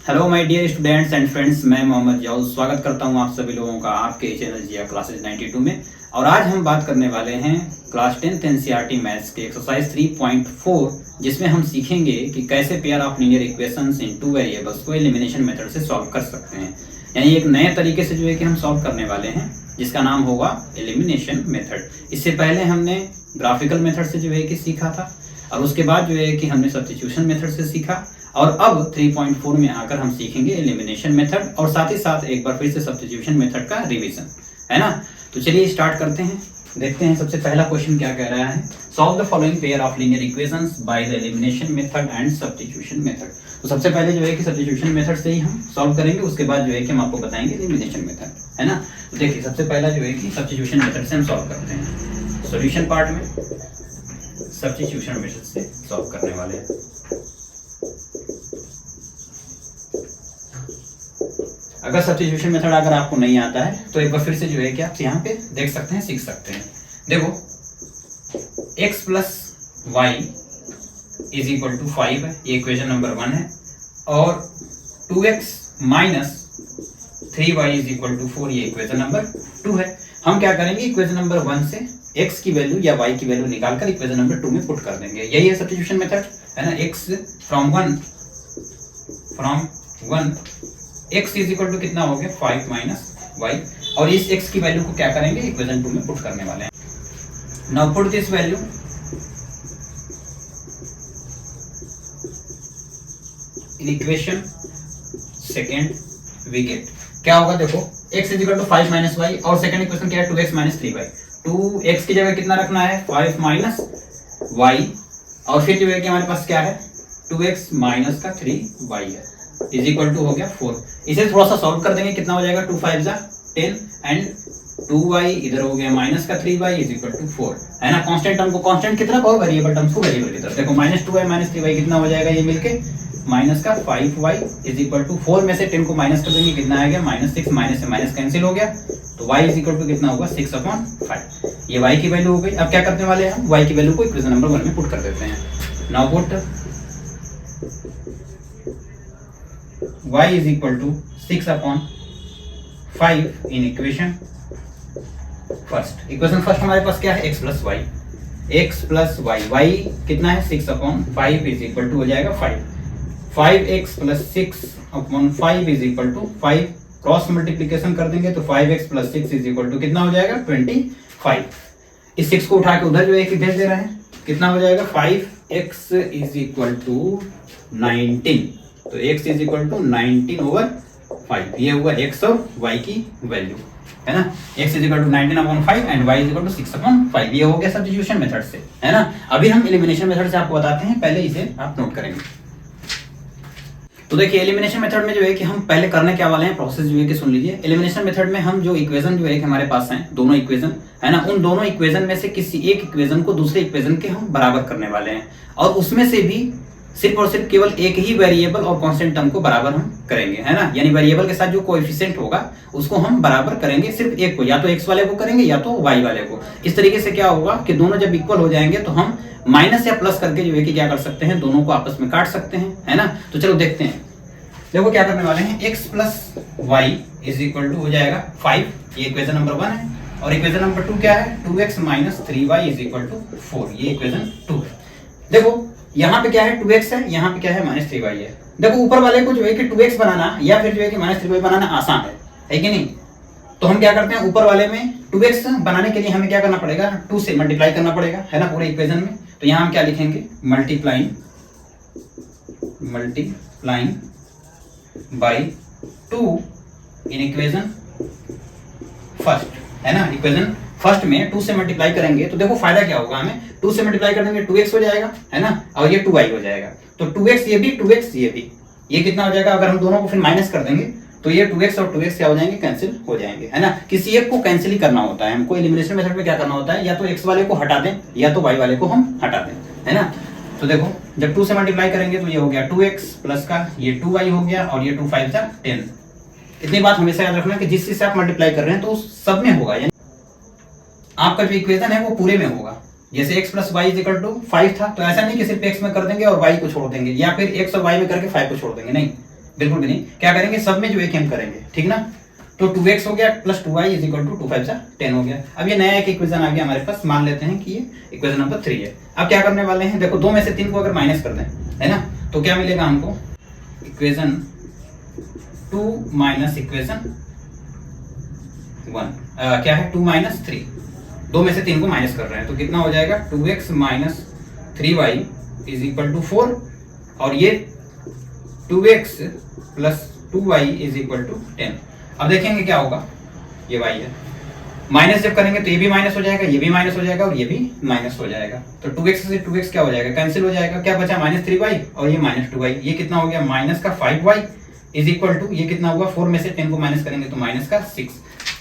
Hello my dear students and friends, मैं मोहम्मद जाऊद स्वागत करता हूं आप सभी लोगों का आपके चैनल जिया क्लासेस 92 में। और आज हम बात करने वाले हैं क्लास 10th एनसीईआरटी मैथ्स के एक्सरसाइज 3.4, जिसमें हम सीखेंगे कि कैसे pair of linear equations in two variables को एलिमिनेशन मेथड से सॉल्व कर सकते हैं। यानी एक नए तरीके से जो है कि हम सॉल्व करने वाले हैं, जिसका नाम होगा एलिमिनेशन मेथड। इससे पहले हमने ग्राफिकल मेथड से जो है कि सीखा था, और उसके बाद जो है कि हमने सब्स्टिट्यूशन मेथड से सीखा, और अब 3.4 में आकर हम सीखेंगे एलिमिनेशन मेथड, और साथ ही साथ एक बार फिर से सब्स्टिट्यूशन मेथड का रिवीजन, है ना। तो चलिए स्टार्ट करते हैं, देखते हैं सबसे पहला क्वेश्चन क्या कह रहा है। Solve the following pair of linear equations by the elimination method and substitution method. तो सबसे पहले जो है कि सब्स्टिट्यूशन मेथड से ही हम सॉल्व करेंगे, उसके बाद जो है कि हम आपको बताएंगे एलिमिनेशन मेथड, है ना। तो देखिए सबसे पहला जो है कि सब्स्टिट्यूशन मेथड से हम सॉल्व करते हैं। सॉल्यूशन पार्ट में सब्स्टिट्यूशन मेथड से सॉल्व करने वाले हैं। अगर सब्स्टिट्यूशन मेथड अगर आपको नहीं आता है तो एक बार फिर से जो है कि आप यहाँ पे देख सकते हैं, सीख सकते हैं। देखो x plus y is equal to 5 है, ये इक्वेशन नंबर 1 है, और 2x minus 3y is equal to 4 ये इक्वेशन नंबर 2 है। हम क्या करेंगे, इक्वेशन नंबर 1 से x की वैल्यू या y की वैल्यू निकालकर इक्वेशन नंबर 2 में पुट कर देंगे। यही है सब्स्टिट्यूशन मेथड, है ना। x from 1 x is equal to कितना हो गया 5 माइनस वाई, और इस x की वैल्यू को क्या करेंगे, इक्वेशन 2 में पुट करने वाले हैं। Now put this value in equation second, we get क्या होगा, देखो x is equal to 5 minus y, और सेकेंड इक्वेशन क्या है 2x माइनस 3y। 2x की जगह कितना रखना है 5 माइनस वाई, और फिर जो है कि हमारे पास क्या है 2x माइनस का 3y है, इज इक्वल टू हो गया 4। इसे थोड़ा सा सॉल्व कर देंगे, कितना हो जाएगा 2 5 10 एंड 2y इधर हो गया माइनस का 3y इज इक्वल टू 4, है ना। कांस्टेंट टर्म को कांस्टेंट की तरफ और वेरिएबल टर्म्स को वेरिएबल की तरफ। देखो माइनस 2y माइनस 3y कितना हो जाएगा, ये मिलके माइनस का 5y इज इक्वल टू 4 में से 10 को माइनस कर देंगे, कितना आएगा -6, माइनस से माइनस कैंसिल हो गया, तो y इज इक्वल टू कितना होगा 6/5। ये y की वैल्यू हो गई। अब क्या करने वाले हैं हम, y की वैल्यू को इक्वेशन नंबर 1 में पुट कर देते हैं। Now put y is equal to 6/5 in equation first. Equation first हमारे पास क्या है, x प्लस वाई, y कितना है 6/5 इज इक्वल टू हो जाएगा 5x plus 6/5 is equal to 5, cross multiplication कर देंगे तो 5x plus 6 is equal to कितना हो जाएगा 25। इस 6 को उठा के उधर जो है कि भेज दे रहे हैं, कितना हो जाएगा 5x इज इक्वल टू 19, तो x इज इक्वल टू 19/5। ये हुआ x और y की वैल्यू, है ना। x is equal to 19/5 and y is equal to 6/5। ये हो गया सब्स्टिट्यूशन मेथड से, है ना। अभी हम एलिमिनेशन मेथड से आपको बताते हैं, पहले इसे आप नोट करेंगे। तो देखिए एलिमिनेशन मेथड में जो है कि हम पहले करने क्या वाले हैं, प्रोसेस जो है कि सुन लीजिए। एलिमिनेशन मेथड में हम जो इक्वेशन जो है कि हमारे पास हैं, दोनों इक्वेशन, है ना, उन दोनों इक्वेशन में से किसी एक इक्वेशन को दूसरे इक्वेशन के हम बराबर करने वाले हैं, और उसमें से भी सिर्फ और सिर्फ केवल एक ही वेरिएबल और कांस्टेंट टर्म को बराबर हम करेंगे, है ना। यानी वेरिएबल के साथ जो कोएफिशिएंट होगा उसको हम बराबर करेंगे, सिर्फ एक को, या तो x वाले को करेंगे या तो y वाले को। इस तरीके से क्या होगा कि दोनों जब इक्वल हो जाएंगे तो हम माइनस या प्लस करके जो है कि क्या कर सकते हैं, दोनों को आपस में काट सकते हैं, है ना। तो चलो देखते हैं, देखो क्या करने वाले हैं, x plus y is equal to हो जाएगा 5, ये इक्वेशन नंबर 1 है, और इक्वेशन नंबर 2 क्या है 2x minus 3y is equal to 4, ये इक्वेशन 2 है। देखो यहाँ पे क्या है 2x है, यहाँ पे क्या है -3y है। देखो ऊपर वाले को जो है कि 2x बनाना या फिर जो है कि -3y बनाना आसान है कि नहीं। तो हम क्या करते हैं, ऊपर वाले में 2x बनाने के लिए हमें क्या करना पड़ेगा, 2 से मल्टीप्लाई करना पड़ेगा, है ना, पूरे इक्वेशन में। तो यहाँ हम क्या लिखेंगे, multiplying by 2 in equation first, है ना। इक्वेशन फर्स्ट में 2 से मल्टीप्लाई करेंगे तो देखो फायदा क्या होगा, हमें 2 से मल्टीप्लाई कर देंगे 2x हो जाएगा, है ना, और ये 2y हो जाएगा। तो 2x ये भी 2x ये भी, ये कितना हो जाएगा, अगर हम दोनों को फिर माइनस कर देंगे तो ये 2x और 2x क्या हो जाएंगे, कैंसिल हो जाएंगे, है ना। किसी एक को कैंसिल ही करना होता है हमको। एलिमिनेशन मेथड में क्या करना होता है, या तो x वाले को हटा दें या तो y वाले को हम हटा दें, है ना। तो देखो जब 2 से मल्टीप्लाई करेंगे तो ये हो गया 2x प्लस का ये 2y हो गया, और ये 2 5 10। इतनी बात हमेशा याद रखना कि जिस चीज से आप मल्टीप्लाई कर रहे हैं तो उस सब में होगा, यानी आपका जो इक्वेशन है वो पूरे में होगा। जैसे x plus y is equal to 5 था, तो ऐसा नहीं कि सिर्फ x में कर देंगे और y को छोड़ देंगे, या फिर x और y में करके 5 को छोड़ देंगे, नहीं। बिल्कुल भी नहीं। क्या करेंगे, सब में जो एक हम करेंगे, ठीक ना। तो 2x हो गया plus 2y is equal to 2 5 10 हो गया। अब ये नया एक इक्वेशन आ गया हमारे पास, मान लेते हैं कि ये इक्वेशन नंबर 3 है। अब क्या करने वाले हैं, देखो 2 में से 3 को अगर माइनस कर दें, है ना, तो क्या मिलेगा हमको, इक्वेशन 2 माइनस इक्वेशन 1 क्या है 2 माइनस 3, 2 में से 3 को माइनस कर रहे हैं तो कितना हो जाएगा 2x minus 3y is equal to 4, और ये 2x plus 2y is equal to 10। अब देखेंगे क्या होगा, ये y है, माइनस जब करेंगे तो ये भी माइनस हो जाएगा, ये भी माइनस हो जाएगा और ये भी माइनस हो जाएगा, तो 2x से 2x क्या हो जाएगा, कैंसिल हो जाएगा, क्या बचा माइनस 3y और ये माइनस 2y, ये कितना हो गया माइनस का 5y इज इक्वल टू, ये कितना हुआ 4 में से 10 को माइनस करेंगे तो माइनस का 6।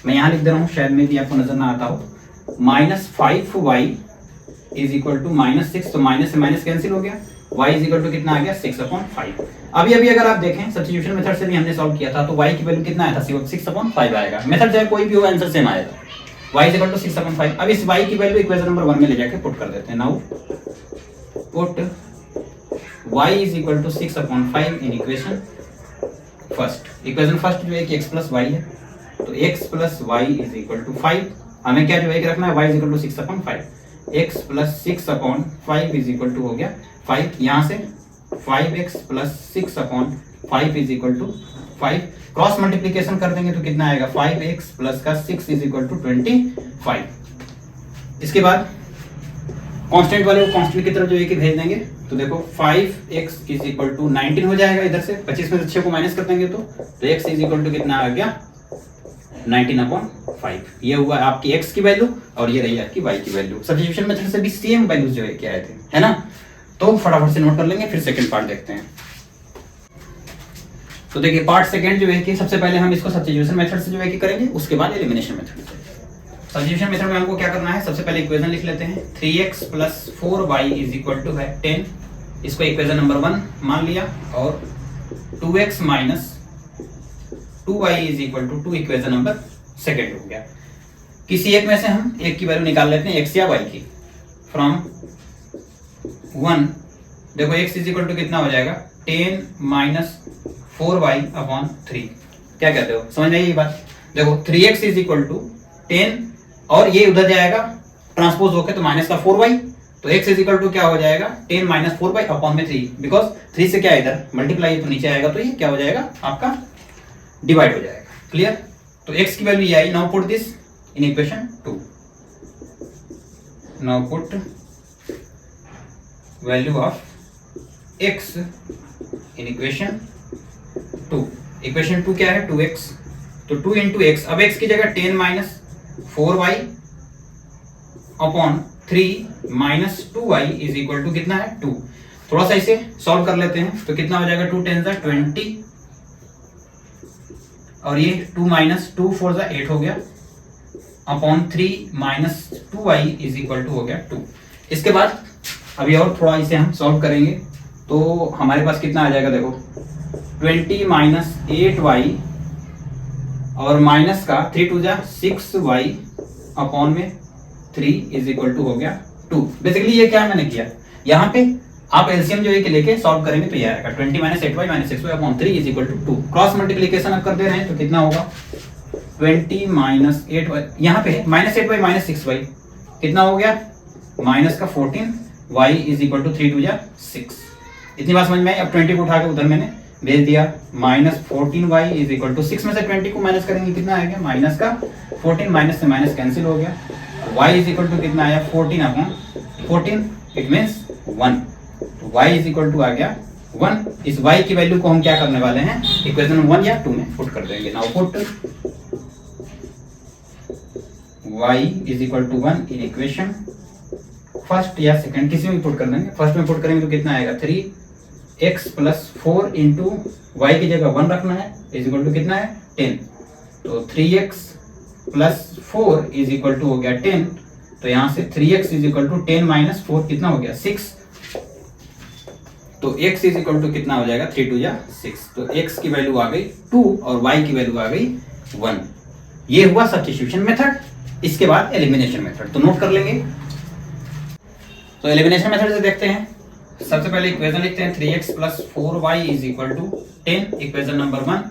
मैं यहाँ लिख दे रहा हूँ, शायद में भी आपको नजर ना आता हो, minus 5y is equal to minus 6, तो माइनस से माइनस कैंसिल हो गया, y इज इक्वल टू कितना आ गया 6/5। अभी अगर आप देखें सब्स्टिट्यूशन मेथड से भी हमने सॉल्व किया था तो y की वैल्यू कितना आया था 6/5 आएगा, मेथड चाहे कोई भी हो आंसर सेम आएगा, y इज इक्वल टू 6/5। अब इस y की वैल्यू इक्वेशन नंबर 1 में ले जाके पुट कर देते हैं। Now put y is equal to 6/5 in equation first. Equation first जो है कि x प्लस y है, तो x plus y is equal to 5, हमें क्या जो है रखना है y is equal to 6/5, x plus 6/5 is equal to हो गया 5, यहाँ से 5x plus 6/5 is equal to 5, cross multiplication कर देंगे तो कितना आएगा 5x प्लस का 6 इज इक्वल टू 25। इसके बाद कांस्टेंट वाले को कांस्टेंट की तरफ जो है कि भेज देंगे, तो देखो 5x इज इक्वल टू 19 हो जाएगा, इधर से 25 में से 6 को माइनस कर देंगे तो x इज इक्वल टू कितना आ गया 19/5। ये हुआ आपकी x की वैल्यू और ये रही आपकी y की वैल्यू। सब्स्टिट्यूशन मेथड से भी सेम वैल्यूज जो है क्या आए थे, है ना, तो फटाफट से नोट कर लेंगे, फिर सेकंड पार्ट देखते हैं। तो देखिए पार्ट सेकंड जो है कि सबसे पहले हम इसको सब्स्टिट्यूशन मेथड से जो है कि करेंगे, उसके बाद एलिमिनेशन मेथड से। सब्स्टिट्यूशन मेथड में हमको क्या करना है, सबसे पहले इक्वेशन लिख लेते हैं, 3x plus 4y is equal to है 10, इसको इक्वेशन नंबर 1 मान लिया, और 2x minus 2y is equal to 2 equation number second हो गया। किसी एक में से हम एक की वैल्यू निकाल लेते हैं x या y की, फ्रॉम 1 देखो x इज इक्वल टू कितना हो जाएगा 10 माइनस 4y/3। क्या कहते हो, समझ में आई ये बात। देखो 3x इज इक्वल टू 10 और ये उधर जाएगा ट्रांसपोज होकर तो माइनस का 4y, तो x इज इक्वल टू क्या हो जाएगा 10 माइनस 4y/3, बिकॉज 3 से क्या इधर मल्टीप्लाई तो नीचे आएगा, तो ये क्या हो जाएगा आपका डिवाइड हो जाएगा। क्लियर, तो x की वैल्यू ये आई। Now put this in equation 2, now put value of x in equation 2। Equation 2 क्या है 2x, तो 2 इंटू एक्स, अब x की जगह 10 minus 4y/3 minus 2y is equal to कितना है 2। थोड़ा सा इसे सॉल्व कर लेते हैं, तो कितना हो जाएगा 2 10 20 और ये 2 माइनस 2 4 8 हो गया, upon 3 minus 2y is equal to हो गया 2। इसके बाद अभी और थोड़ा इसे हम सॉल्व करेंगे तो हमारे पास कितना आ जाएगा, देखो 20 माइनस 8y और माइनस का 3 2 6y अपॉन में 3 इज इक्वल टू हो गया 2। बेसिकली ये क्या मैंने किया, यहाँ पे आप एलसीएम जो है कि लेके सॉल्व करेंगे तो ये आएगा 20 minus 8y minus 6y upon 3 is equal to 2। Cross multiplication आप कर दे रहे हैं तो कितना होगा 20 माइनस 8y, यहाँ पे माइनस 8y माइनस 6y कितना हो गया माइनस का 14y इज इक्वल टू 3 2 6। इतनी बात समझ में आई। अब 20 को उठा के उधर मैंने भेज दिया, minus 14y is equal to 6 में से 20 को माइनस करेंगे कितना आएगा माइनस का 14, माइनस से माइनस कैंसिल हो गया, y इज इक्वल टू कितना आया 14/14, इट मींस 1, तो y इज इक्वल टू आ गया 1। इस y की वैल्यू को हम क्या करने वाले हैं इक्वेशन 1 या 2 में पुट कर देंगे। Now put y is equal to 1 in equation first या सेकंड, किसी में पुट कर देंगे। फर्स्ट में पुट करेंगे तो कितना आएगा 3x प्लस 4 इंटू वाई की जगह 1 रखना है इज इक्वल टू कितना है 10, तो 3x plus 4 is equal to हो गया 10, तो यहाँ से 3x is equal to 10 minus 4 कितना हो गया 6, तो x इज इक्वल टू कितना हो जाएगा 3 2 6, तो x की वैल्यू आ गई 2 और y की वैल्यू आ गई 1। ये हुआ सब्स्टिट्यूशन मेथड। इसके बाद एलिमिनेशन मेथड, तो नोट कर लेंगे। तो एलिमिनेशन मेथड से देखते हैं, सबसे पहले इक्वेशन लिखते हैं 3x plus 4y is equal to 10, equation number 1,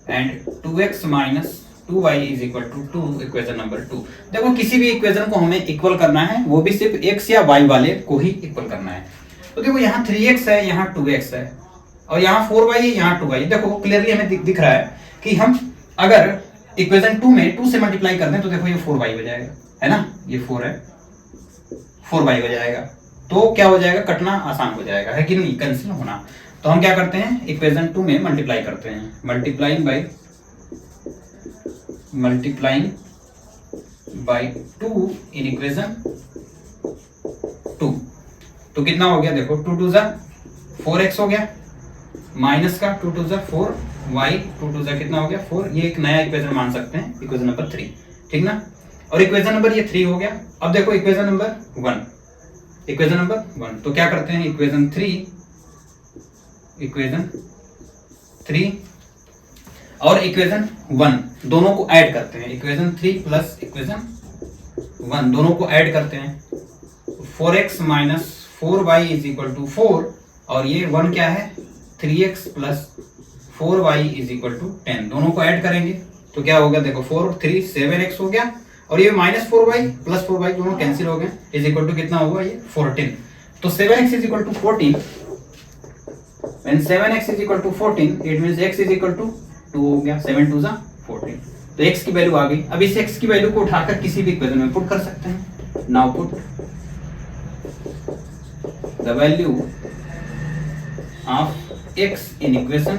and 2x minus 2y is equal to 2, equation number 2। देखो किसी भी इक्वेशन को हमें इक्वल करना है, वो भी सिर्फ x या y वाले को ही इक्वल करना है। तो देखो यहाँ 3x है, यहाँ 2x है, और यहाँ 4y है, यहाँ 2y। देखो क्लियरली हमें दिख रहा है कि हम अगर इक्वेशन 2 में 2 से मल्टीप्लाई कर दें तो देखो ये 4y हो जाएगा, है ना, ये 4 है, 4y हो जाएगा। तो क्या हो जाएगा, कटना आसान हो जाएगा, है कि नहीं, कैंसिल होना। तो हम क्या करते हैं, इक्वेशन 2 में मल्टीप्लाई करते हैं, मल्टीप्लाइंग बाय 2 इन इक्वेशन 2। तो कितना हो गया, देखो 2 2 जा 4x हो गया, माइनस का 2 2 जा 4y, 2 2 जा कितना हो गया 4। ये एक नया इक्वेशन मान सकते हैं, इक्वेशन नंबर 3, ठीक ना। और इक्वेशन नंबर ये 3 हो गया। अब देखो इक्वेशन नंबर 1, इक्वेशन नंबर 1, तो क्या करते हैं, इक्वेशन 3 और इक्वेशन 1 दोनों को ऐड करते हैं, इक्वेशन 3 प्लस इक्वेशन 1 दोनों को ऐड करते हैं। 4x minus 4y is equal to 4, और ये 1 क्या है, 3x plus 4y is equal to 10, दोनों को ऐड करेंगे तो क्या होगा, देखो 4 और 3 7x हो गया, और ये माइनस 4y प्लस 4y दोनों कैंसिल हो गए, इज इक्वल टू कितना होगा, ये 14। तो 7x is equal to 14, when 7x is equal to 14 it means x is equal to 2 हो गया, 7 2 14। तो x की वैल्यू आ गई। अब इस x की वैल्यू को उठाकर किसी भी इक्वेशन में पुट कर सकते हैं। Now put the value of x in equation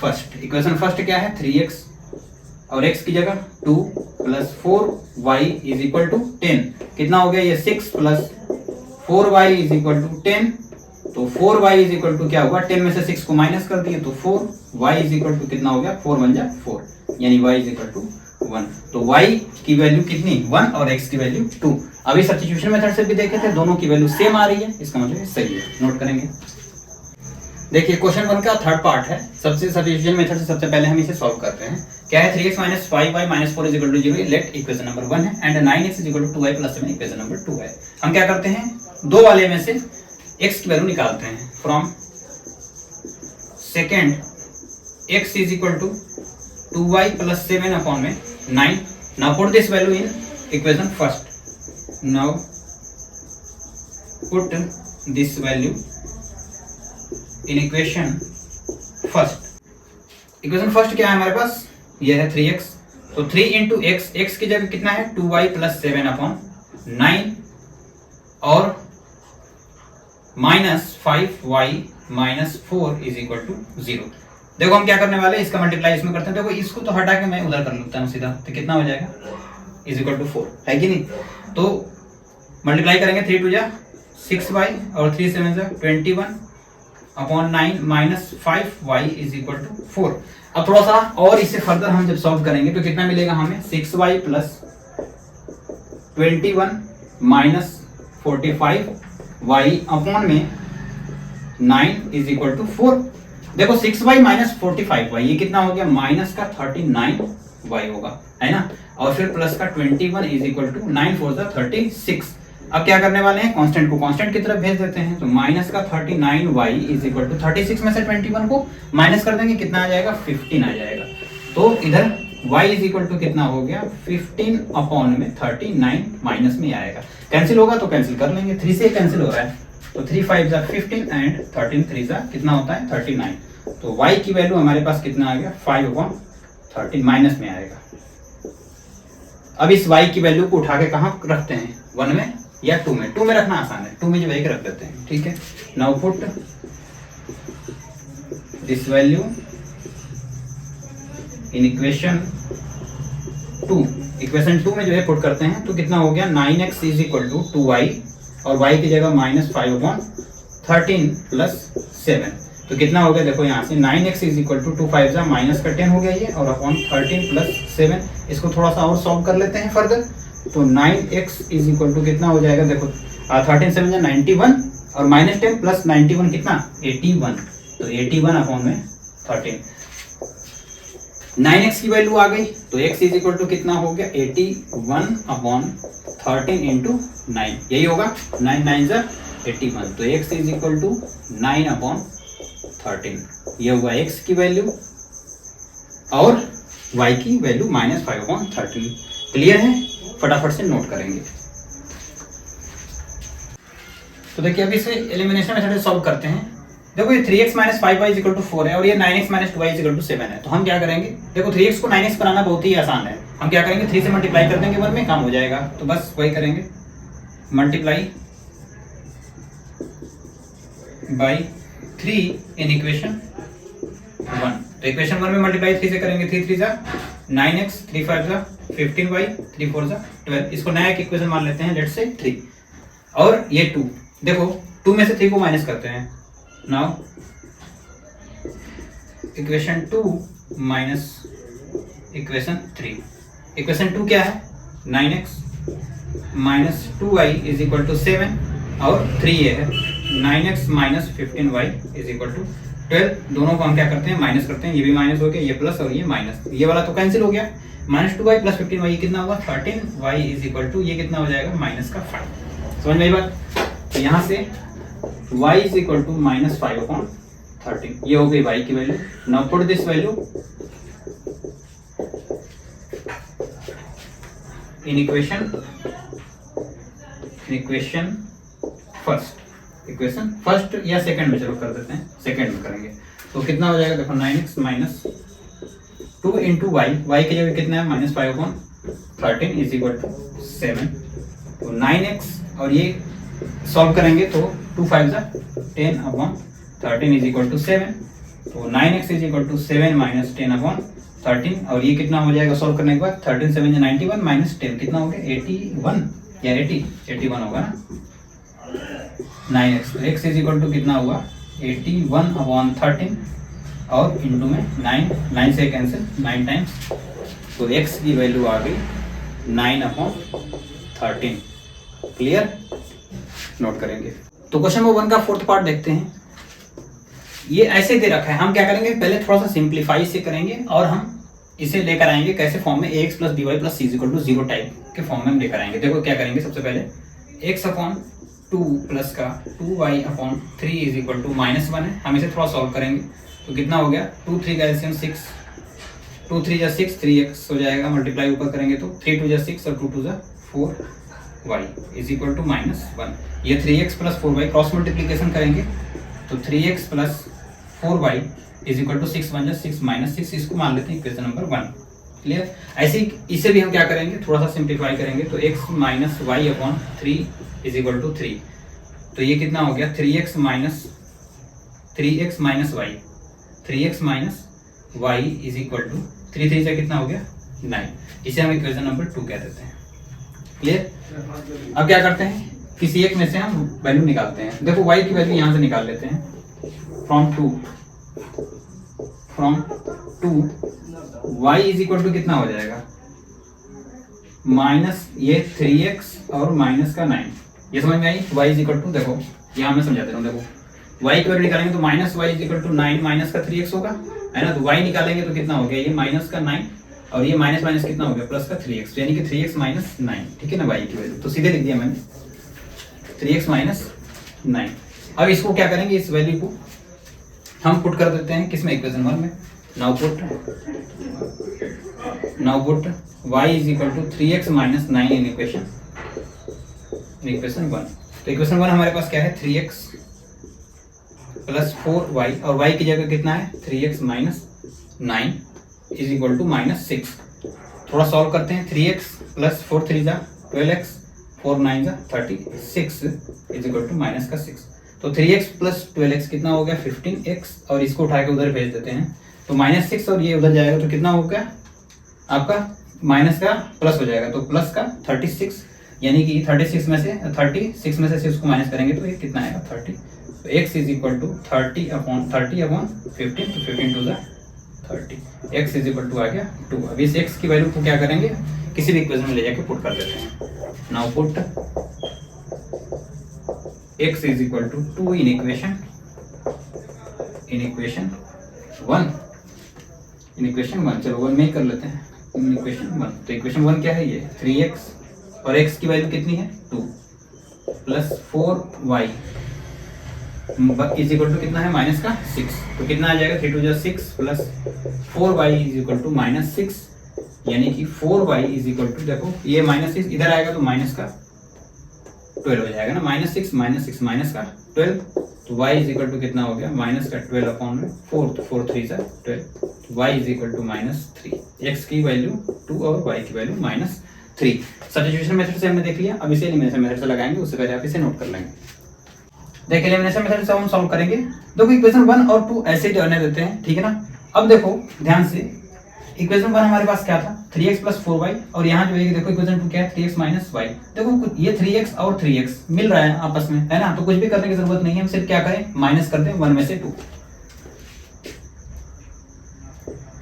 first. Equation first क्या है, 3x, और x की जगह 2 plus 4y is equal to 10, कितना हो गया, ये 6 plus 4y is equal to 10। तो 4y इज इक्वल टू क्या होगा, 10 में से 6 को माइनस कर दिए तो 4y इज इक्वल टू कितना हो गया, 4 1 जा 4, यानी y इज इक्वल टू 1। तो y की वैल्यू कितनी, 1, और x की वैल्यू 2। अभी सब्स्टिट्यूशन मेथड से भी देखे थे, दोनों की वैल्यू सेम आ रही है, इसका मतलब सही है, नोट करेंगे। देखिए क्वेश्चन 1 का थर्ड पार्ट है। सबसे सब्स्टिट्यूशन मेथड से सबसे पहले हम इसे सॉल्व करते हैं। क्या है, 3x minus 5y minus 4 is equal to 0, let equation number 1 है, and 9x is equal to 2y plus 7 equation number 2 है। हम क्या करते हैं, दो वाले में से x की वैल्यू निकालते हैं। From second x is equal to 2y plus 7 upon में 9। Now put this value in equation first. Now put this value in equation first. Equation first क्या है हमारे पास, ये है 3x, तो 3 इंटू x की जगह कितना है 2y प्लस 7 अपॉन 9, और minus 5y minus 4 is equal to 0। देखो हम क्या करने वाले हैं, इसका मल्टीप्लाई इसमें करते हैं। देखो इसको तो हटा के मैं उधर कर लेता हूँ सीधा, तो कितना हो जाएगा, इज इक्वल टू 4, है कि नहीं। तो मल्टीप्लाई करेंगे, 3 2 जा 6y और 3 7 जा 21 upon 9 minus 5y is equal to 4। अब थोड़ा सा और इसे फर्दर हम जब सॉल्व करेंगे तो कितना मिलेगा हमें, 6y plus 21 minus 45y upon में 9 इज इक्वल टू 4। देखो 6y माइनस 45y ये कितना हो गया, माइनस का 39y होगा, है ना, और फिर प्लस का 21 इज इक्वल टू 9 4 जा 36। अब क्या करने वाले हैं, कांस्टेंट को कांस्टेंट की तरफ भेज देते हैं। तो माइनस का 39y इज इक्वल टू 36 में से 21 को माइनस कर देंगे, कितना आ जाएगा, 15 आ जाएगा। तो इधर y इज इक्वल टू कितना हो गया, 15 अपॉन में 39 माइनस में आएगा। कैंसिल होगा तो कैंसिल कर लेंगे, 3 से कैंसिल हो रहा है, तो 3 5 जा 15 एंड 13 3 जा कितना होता है 39। तो y की वैल्यू हमारे पास कितना आ गया, 5 अपॉन 13 माइनस में आएगा। अब इस y की वैल्यू को उठा के कहाँ रखते हैं, 1 में या 2 में। 2 में रखना आसान है, 2 में जो एक रख देते हैं, ठीक है। Now put this value in equation 2। Equation 2 में जो है पुट करते हैं तो कितना हो गया, 9x is equal to 2y, और y की जगह माइनस 5 अपॉन 13 प्लस 7। तो कितना हो गया, देखो यहाँ से 9x इज इक्वल टू 2 5 जा माइनस का 10 हो गया ये, और अपॉन 13 प्लस 7। इसको थोड़ा सा और सॉल्व कर लेते हैं फर्दर। तो 9x इज इक्वल टू कितना हो जाएगा, देखो 13 7 जा 91, और माइनस 10 प्लस 91 कितना 81। तो 81 अपॉन में 13। 9x की वैल्यू आ गई, तो x इज इक्वल टू कितना हो गया, 81 अपॉन 13 इंटू 9, यही होगा। 9 9 जा 81, तो x इज इक्वल टू 9/13, ये हुआ x की वैल्यू और y की वैल्यू -5/13। क्लियर है? फटाफट से नोट करेंगे। तो देखिए अभी इसे एलिमिनेशन मेथड से सॉल्व करते हैं। देखो ये 3x - 5y = 4 है और ये 9x - 2y = 7 है। तो हम क्या करेंगे, देखो 3x को 9x बनाना बहुत ही आसान है। हम क्या करेंगे, 3 से मल्टीप्लाई कर देंगे 1 में, काम हो जाएगा। तो बस वही करेंगे, मल्टीप्लाई बाई 3 इन इक्वेशन 1। तो इक्वेशन 1 में मल्टीप्लाई 3 से करेंगे, 3 3 = 9x, 3 5 = 15y, 3 4 = 12। इसको नया एक इक्वेशन मान लेते हैं, लेट्स से 3। और ये 2, देखो 2 में से 3 को माइनस करते हैं। Now equation 2 minus equation 3। Equation 2 क्या है, 9x - 2y = 7 और 3 ये है 9x - 15y = 12। दोनों को हम क्या करते हैं, माइनस करते हैं। ये भी माइनस हो गया, ये प्लस और ये माइनस, ये वाला तो कैंसिल हो गया। -2y + 15y ये कितना होगा, 13y = ये कितना हो जाएगा, -5। समझ में आई बात? तो यहाँ से y = -5/13, ये हो गई y की value. Now put this value in equation first या सेकंड में, चलो कर देते हैं सेकंड में करेंगे। तो कितना हो जाएगा, देखो 9x - 2 × y की जगह कितना है, -5/13 = 7। तो 9x और ये सॉल्व करेंगे तो 2 5 = 10/13 = 7। तो 9x = 7 - 10/13 और ये कितना हो जाएगा सॉल्व करने के बाद, 13 7 = 91 - 10 कितना हो गया, 81 या 81 होगा ना। 9x, x = कितना हुआ, 81/13 और इंटू में 9 से कैंसिल, 9 टाइम्स। तो x की वैल्यू आ गई 9/13। क्लियर? नोट करेंगे। तो क्वेश्चन नंबर 1 का फोर्थ पार्ट देखते हैं। ये ऐसे दे रखा है, हम क्या करेंगे, पहले थोड़ा सा सिंप्लीफाई से करेंगे और हम इसे लेकर आएंगे कैसे फॉर्म में, ax + by + c = 0 टाइप के फॉर्म में हम लेकर आएंगे। देखो क्या करेंगे, सबसे पहले x/2 प्लस का 2y/3 = -1 है। हम इसे थोड़ा सॉल्व करेंगे तो कितना हो गया, 2 3 का एलसीएम 6, 2 3 = 6, 3x हो जाएगा। मल्टीप्लाई ऊपर करेंगे तो 3 2 = 6 और 2 2 = 4, y = -1। ये 3x + 4y क्रॉस मल्टीप्लिकेशन करेंगे तो 3x + 4y = 6 1 = 6 -6, इसको मान लेते हैं इक्वेशन नंबर 1। क्लियर? ऐसे ही इसे भी हम क्या करेंगे, थोड़ा सा सिंप्लीफाई करेंगे तो x - y/3 = 3। तो ये कितना हो गया, 3x - y, 3x - y = 3 3 से कितना हो गया, 9। इसे हम इक्वेशन नंबर 2 कह देते हैं। क्लियर? अब क्या करते हैं, किसी एक में से हम वैल्यू निकालते हैं। देखो y की वैल्यू यहाँ से निकाल लेते हैं, फ्रॉम 2 y = कितना हो जाएगा, माइनस ये 3x और माइनस का 9। ये समझ में आई? y = देखो यहाँ मैं समझा दे रहा हूँ। देखो y की वैल्यू निकालेंगे तो -y = 9 माइनस का 3x होगा, है ना। तो y निकालेंगे तो कितना हो गया, ये माइनस का 9 और ये माइनस माइनस कितना हो गया, प्लस का 3x, यानी कि 3x - 9। ठीक है ना, y की वैल्यू तो सीधे लिख दिया मैंने, 3x - 9। अब इसको क्या करेंगे, इस वैल्यू को हम पुट कर देते हैं किसमें, इक्वेशन 1 में। नाउ पुट y = 3x - 9 इन इक्वेशन 1। तो इक्वेशन 1 हमारे पास क्या है, 3x + 4y और y की जगह कितना है, 3x - 9 = -6। थोड़ा सॉल्व करते हैं, 3x + 4 3 = 12x, 4 9 = 36 = -6। तो 3x + 12x कितना हो गया, 15x और इसको उठा के उधर भेज देते हैं तो -6 और ये उधर जाएगा तो कितना हो गया आपका, माइनस का प्लस हो जाएगा तो प्लस का 36, यानी कि 36 में से 6 को माइनस करेंगे तो ये कितना आएगा, 30। तो x = 30/15, तो 15 तो 15 2 = 30, x = आ गया 2। अब इस x की वैल्यू को क्या करेंगे, किसी भी इक्वेशन में ले जाके पुट कर देते हैं। नाउ पुट x = 2 इन इक्वेशन 1। चलो 1 में ही कर लेते हैं, इक्वेशन 1। तो इक्वेशन 1 क्या है, ये 3x और x की वैल्यू कितनी है, 2 + 4y इज इक्वल टू कितना है माइनस का 6, तो कितना आ जाएगा 3 2 6 plus 4y is equal to minus 6, यानी कि 4y इज इक्वल टू, देखो ये माइनस 6 इधर आएगा तो माइनस का 12 हो जाएगा ना, -6 माइनस का 12, तो y इज इक्वल टू कितना हो गया माइनस का 12 अपॉन में 4, तो 4 3 12, तो y is equal to -3, x की वैल्यू 2 और y की वैल्यू -3। सब्स्टिट्यूशन मेथड से हमने देख लिया, अब इसे एलिमिनेशन मेथड से लगाएंगे, उससे पहले आप इसे नोट कर लेंगे। देखिए एलिमिनेशन मेथड से हम सॉल्व करेंगे। देखो इक्वेशन 1 और 2 ऐसे रहने देते हैं, ठीक है ना। अब देखो ध्यान से, इक्वेशन 1 हमारे पास क्या था 3x + 4y, और यहाँ जो है देखो इक्वेशन 2 क्या है 3x - y। देखो ये 3x और 3x मिल रहा है आपस में, है ना, तो कुछ भी करने की जरूरत नहीं है, हम सिर्फ क्या करें माइनस कर दें 1 में से 2।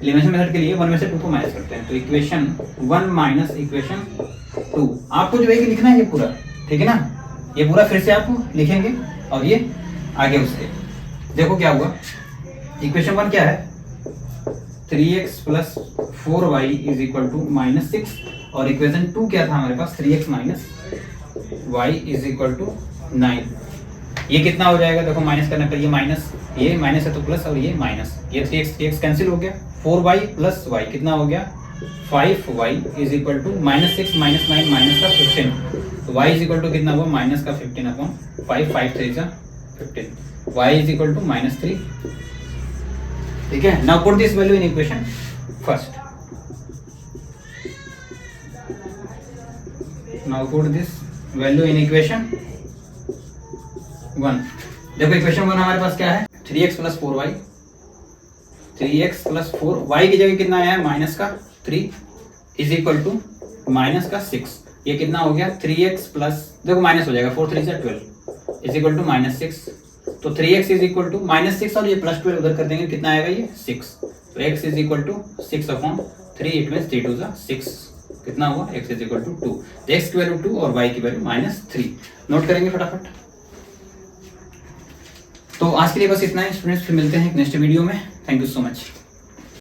एलिमिनेशन मेथड के लिए 1 में से 2 को माइनस करते हैं, तो इक्वेशन 1 माइनस इक्वेशन 2 आपको जो है कि लिखना है ये पूरा, ठीक है ना, ये पूरा फिर से आप लिखेंगे और ये आगे उससे देखो क्या हुआ। इक्वेशन 1 क्या है 3x + 4y is equal to -6, और इक्वेशन 2 क्या था हमारे पास 3x - y is equal to 9। ये कितना हो जाएगा, देखो माइनस करने पर ये माइनस है तो प्लस, और ये माइनस, ये 3x कैंसिल हो गया, 4y + y कितना हो गया 5y is equal to -6 - 9 minus का 15, तो y इज इक्वल टू कितना हुआ माइनस का 15 upon 5, 5 3 15, y is equal to -3, ठीक है। Now put this value in equation first, now put this value in equation 1। देखो इक्वेशन 1 हमारे पास क्या है 3x + 4y, 3x + 4y की जगह कितना आया है माइनस का 3 इज इक्वल टू माइनस का 6, ये कितना हो गया 3x प्लस, देखो माइनस हो जाएगा 4 3 12 इज इक्वल टू -6, तो 3x इज इक्वल टू -6 और ये +12 उधर कर देंगे, कितना आएगा ये 6, तो x is equal to 6 upon 3, it means 3 2 6, कितना हुआ x इज इक्वल टू 2, तो x की वैल्यू 2 और y की वैल्यू -3 नोट करेंगे फटाफट। तो आज के लिए बस इतना ही स्टूडेंट्स, फिर मिलते हैं नेक्स्ट वीडियो में। Thank you so much.